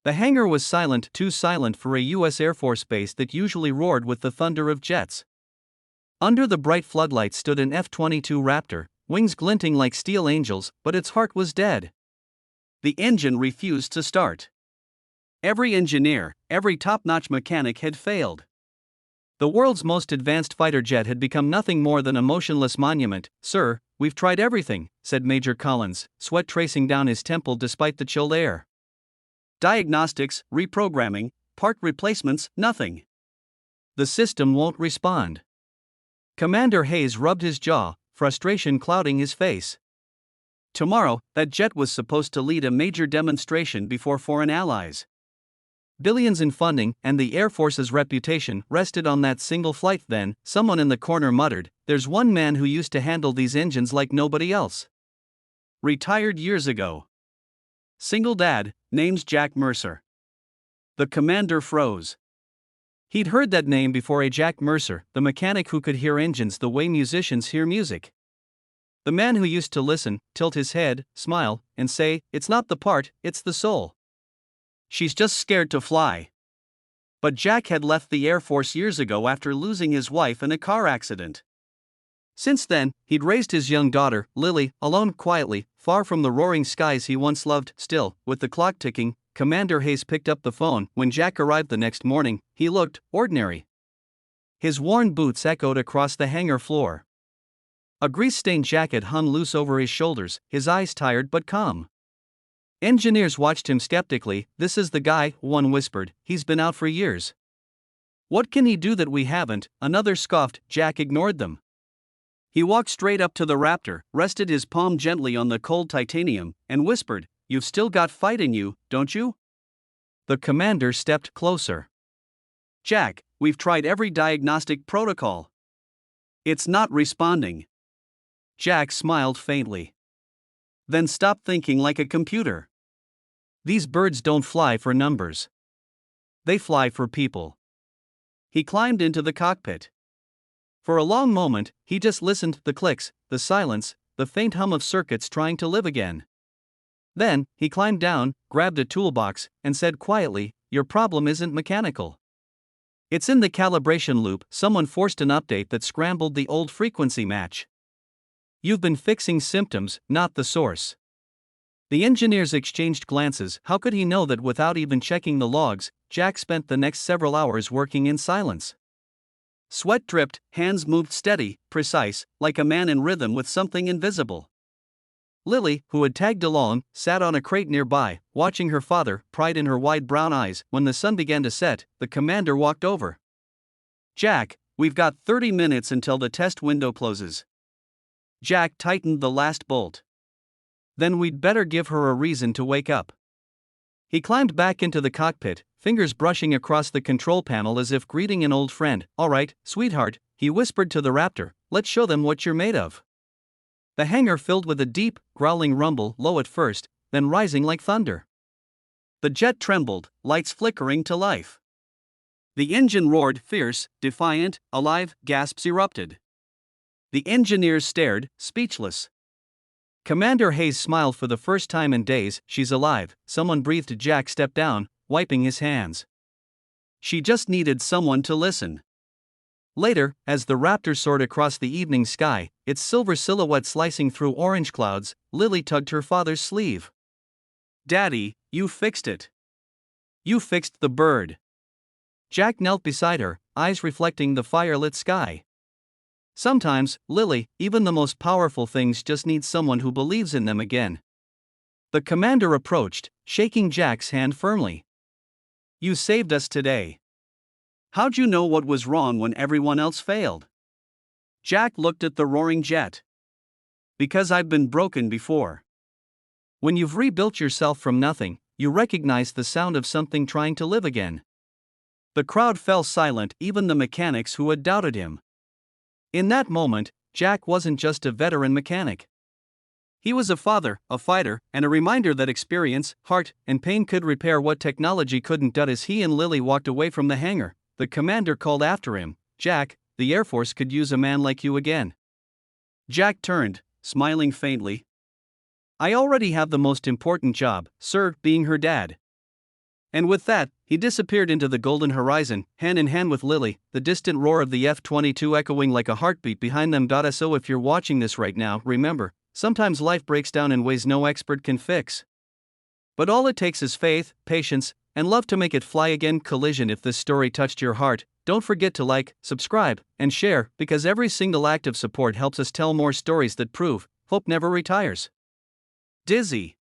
The hangar was silent, too silent for a U.S. Air Force base that usually roared with the thunder of jets. Under the bright floodlights stood an F-22 Raptor, wings glinting like steel angels, but its heart was dead. The engine refused to start. Every engineer, every top-notch mechanic had failed. The world's most advanced fighter jet had become nothing more than a motionless monument. "Sir, we've tried everything," said Major Collins, sweat tracing down his temple despite the chilled air. "Diagnostics, reprogramming, part replacements, nothing. The system won't respond." Commander Hayes rubbed his jaw, frustration clouding his face. Tomorrow, that jet was supposed to lead a major demonstration before foreign allies. Billions in funding and the Air Force's reputation rested on that single flight. Then, someone in the corner muttered, "There's one man who used to handle these engines like nobody else. Retired years ago. Single dad, name's Jack Mercer." The commander froze. He'd heard that name before. A Jack Mercer, the mechanic who could hear engines the way musicians hear music. The man who used to listen, tilt his head, smile, and say, "It's not the part, it's the soul. She's just scared to fly." But Jack had left the Air Force years ago after losing his wife in a car accident. Since then, he'd raised his young daughter, Lily, alone quietly, far from the roaring skies he once loved. Still, with the clock ticking, Commander Hayes picked up the phone. When Jack arrived the next morning, he looked ordinary. His worn boots echoed across the hangar floor. A grease-stained jacket hung loose over his shoulders, his eyes tired but calm. Engineers watched him skeptically. "This is the guy," one whispered, "he's been out for years. What can he do that we haven't?" Another scoffed. Jack ignored them. He walked straight up to the Raptor, rested his palm gently on the cold titanium, and whispered, "You've still got fight in you, don't you?" The commander stepped closer. "Jack, we've tried every diagnostic protocol. It's not responding." Jack smiled faintly. "Then stop thinking like a computer. These birds don't fly for numbers. They fly for people." He climbed into the cockpit. For a long moment, he just listened. The clicks, the silence, the faint hum of circuits trying to live again. Then, he climbed down, grabbed a toolbox, and said quietly, "Your problem isn't mechanical. It's in the calibration loop." Someone forced an update that scrambled the old frequency match. "You've been fixing symptoms, not the source." The engineers exchanged glances. How could he know that without even checking the logs? Jack spent the next several hours working in silence. Sweat dripped, hands moved steady, precise, like a man in rhythm with something invisible. Lily, who had tagged along, sat on a crate nearby, watching her father, pride in her wide brown eyes. When the sun began to set, the commander walked over. "Jack, we've got 30 minutes until the test window closes." Jack tightened the last bolt. "Then we'd better give her a reason to wake up." He climbed back into the cockpit, fingers brushing across the control panel as if greeting an old friend. "All right, sweetheart," he whispered to the Raptor, "let's show them what you're made of." The hangar filled with a deep, growling rumble, low at first, then rising like thunder. The jet trembled, lights flickering to life. The engine roared, fierce, defiant, alive. Gasps erupted. The engineers stared, speechless. Commander Hayes smiled for the first time in days. "She's alive," someone breathed. Jack stepped down, wiping his hands. "She just needed someone to listen." Later, as the Raptor soared across the evening sky, its silver silhouette slicing through orange clouds, Lily tugged her father's sleeve. "Daddy, you fixed it. You fixed the bird." Jack knelt beside her, eyes reflecting the fire-lit sky. Sometimes, Lily, even the most powerful things just need someone who believes in them again. The commander approached, shaking Jack's hand firmly. "You saved us today. How'd you know what was wrong when everyone else failed?" Jack looked at the roaring jet. "Because I've been broken before. When you've rebuilt yourself from nothing, you recognize the sound of something trying to live again." The crowd fell silent, even the mechanics who had doubted him. In that moment, Jack wasn't just a veteran mechanic. He was a father, a fighter, and a reminder that experience, heart, and pain could repair what technology couldn't. As he and Lily walked away from the hangar, the commander called after him, "Jack, the Air Force could use a man like you again." Jack turned, smiling faintly. "I already have the most important job, sir, being her dad." And with that, he disappeared into the golden horizon, hand in hand with Lily, the distant roar of the F-22 echoing like a heartbeat behind them. So if you're watching this right now, remember, sometimes life breaks down in ways no expert can fix. But all it takes is faith, patience, and love to make it fly again. Collision. If this story touched your heart, don't forget to like, subscribe, and share, because every single act of support helps us tell more stories that prove hope never retires. Dizzy.